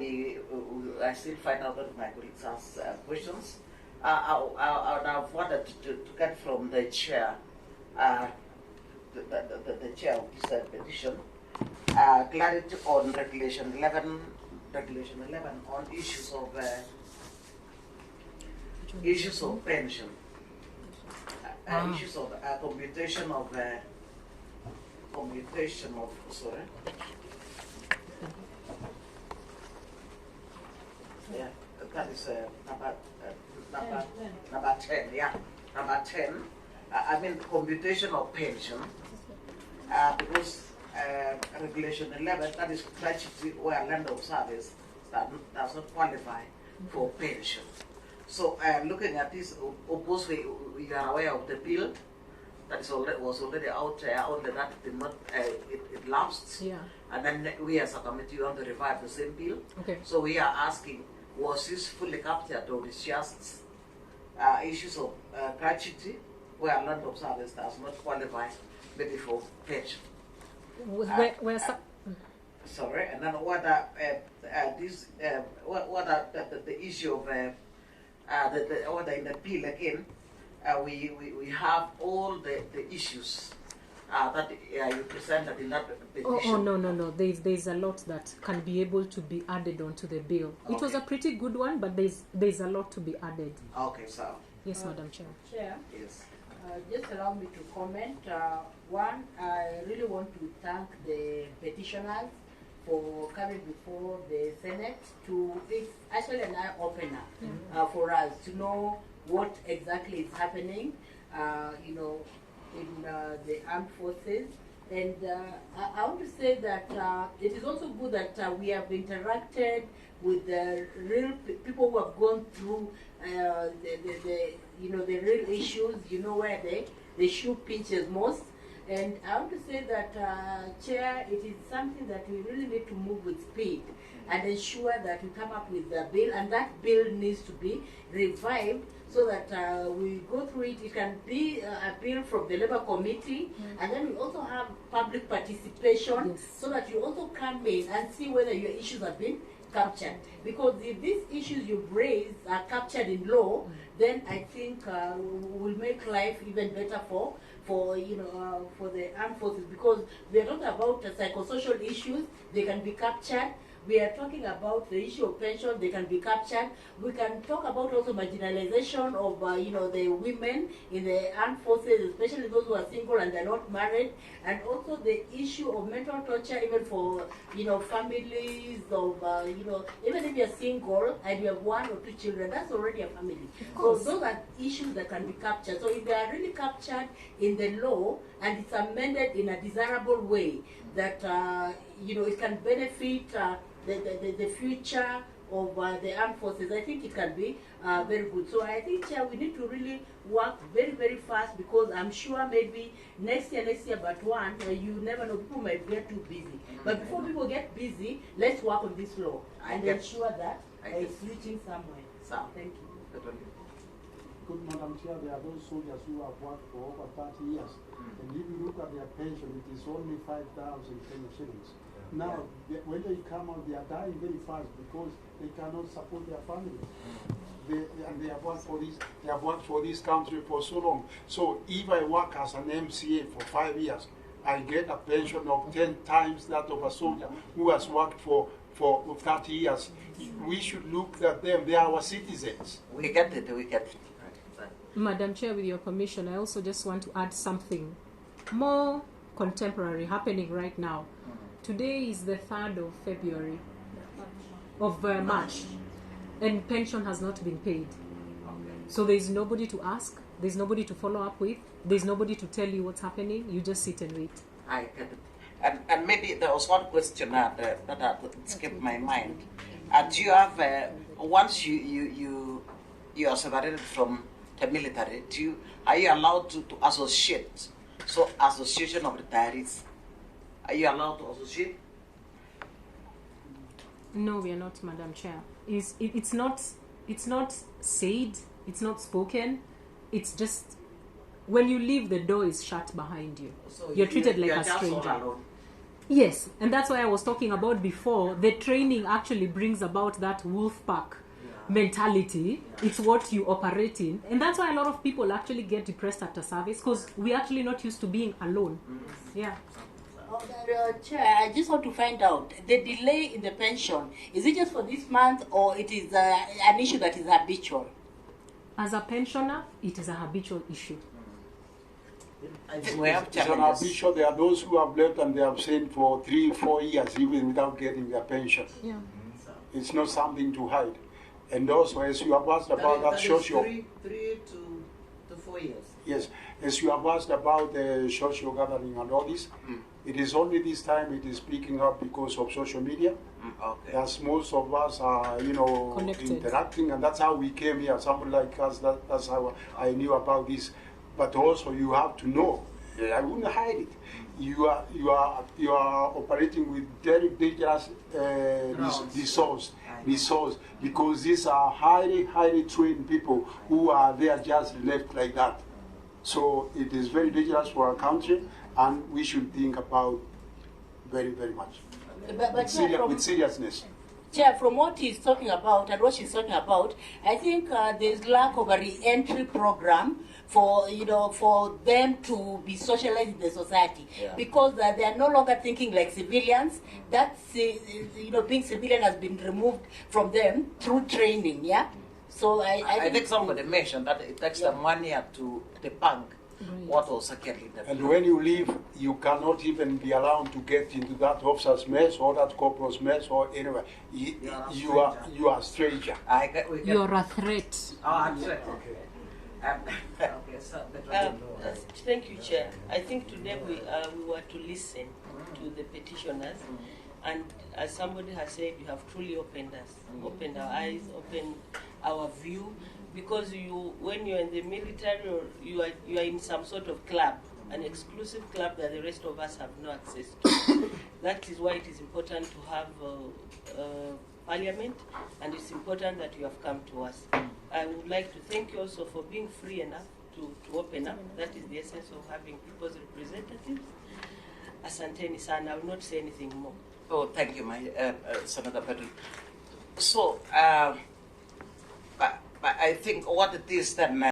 I still find out that my colleagues ask questions. I wanted to get from the chair, the chair of this petition, clarity on Regulation 11 on issues of pension, issues of commutation of sorry. Yeah, that is number 10. Yeah, number 10. I mean computation of pension, because Regulation 11, that is gratuity where land of service that does not qualify for pension. So looking at this, obviously we are aware of the bill that is was already out there, only that did not, it lapsed. Yeah. And then we as a committee want to revive the same bill. Okay. So we are asking, was this fully captured, or is just issues of gratuity where land of service does not qualify maybe for pension? Sorry, and then what are the issue of the order in the bill again? We have all the issues that you presented in that petition. Oh no. There's a lot that can be able to be added onto the bill. Okay. It was a pretty good one, but there's a lot to be added. Okay, so. Yes, Madam Chair. Chair. Yes. Just allow me to comment. One, I really want to thank the petitioners for coming before the Senate it's actually an eye-opener for us to know what exactly is happening, in the armed forces. And I want to say that it is also good that we have interacted with the real people who have gone through the real issues, where the shoe pinches most. And I want to say that, Chair, it is something that we really need to move with speed and ensure that we come up with the bill, and that bill needs to be revived so that we go through it. It can be a bill from the Labour Committee, and then we also have public participation, so that you also come in and see whether your issues have been captured. Because if these issues you've raised are captured in law, then I think will make life even better for the armed forces, because we are talking about psychosocial issues, they can be captured. We are talking about the issue of pension, they can be captured. We can talk about also marginalization of the women in the armed forces, especially those who are single and they're not married, and also the issue of mental torture, even for families of even if you're single and you have 1 or 2 children, that's already a family. So those are issues that can be captured. So if they are really captured in the law and it's amended in a desirable way, that it can benefit the future of the armed forces, I think it can be very good. So I think, Chair, we need to really work very, very fast, because I'm sure maybe next year, but you never know, people might get too busy. But before people get busy, let's work on this law and ensure that it's reaching somewhere. So, thank you. Good, Madam Chair, there are those soldiers who have worked for over 30 years. And if you look at their pension, it is only 5,000 Kenya shillings. Now, when they come out, they are dying very fast because they cannot support their families. They have worked for this. They have worked for this country for so long. So if I work as an MCA for 5 years, I get a pension of 10 times that of a soldier who has worked for 30 years. We should look at them. They are our citizens. We get it. Madam Chair, with your permission, I also just want to add something more contemporary happening right now. Today is the 3rd of February, of March, and pension has not been paid. So there is nobody to ask, there's nobody to follow up with, there's nobody to tell you what's happening, you just sit and wait. I get it. And maybe there was one question that skipped my mind. Do you have, once you are separated from the military, are you allowed to associate? So, association of retirees, are you allowed to associate? No, we are not, Madam Chair. It's not said, it's not spoken. It's just when you leave, the door is shut behind you. So you're treated like a stranger. Yes, and that's why I was talking about before. The training actually brings about that wolf pack mentality. It's what you operate in, and that's why a lot of people actually get depressed after service, because we're actually not used to being alone. Yeah. Chair, I just want to find out, the delay in the pension, is it just for this month, or it is an issue that is habitual? As a pensioner, it is a habitual issue. I think we have It's an challenges. habitual. There are those who have left and they have stayed for 3-4 years even without getting their pension. Yeah. It's not something to hide. And also, as you have asked about that social, 3 to 4 years. yes, as you have asked about the social gathering and all this, it is only this time it is picking up because of social media. Okay. As most of us are, Connected. interacting, and that's how we came here. Somebody like us, that's how I knew about this. But also, you have to know. I wouldn't hide it. You are operating with very dangerous resource, because these are highly trained people who are there just left like that. So it is very dangerous for our country, and we should think about very much But Chair, from, with seriousness. Chair, from what he's talking about and what she's talking about, I think there's lack of a re-entry program for for them to be socialized in the society, because they are no longer thinking like civilians. That's being civilian has been removed from them through training. Yeah. So I think somebody mentioned that it takes them 1 year to debunk what was actually the And when you leave, you cannot even be allowed to get into that officer's mess or that corporal's mess or anywhere. You are a stranger. You're a threat. Oh, threat. Okay. Okay, so Thank you, Chair. I think today we were to listen to the petitioners, and as somebody has said, you have truly opened us, opened our eyes, opened our view, because when you're in the military, or you are in some sort of club, an exclusive club that the rest of us have no access to. That is why it is important to have parliament, and it's important that you have come to us. I would like to thank you also for being free enough to open up. That is the essence of having people's representatives. Asanteni sana. I will not say anything more. Oh, thank you, my Senator Petal. So, but I think what it is that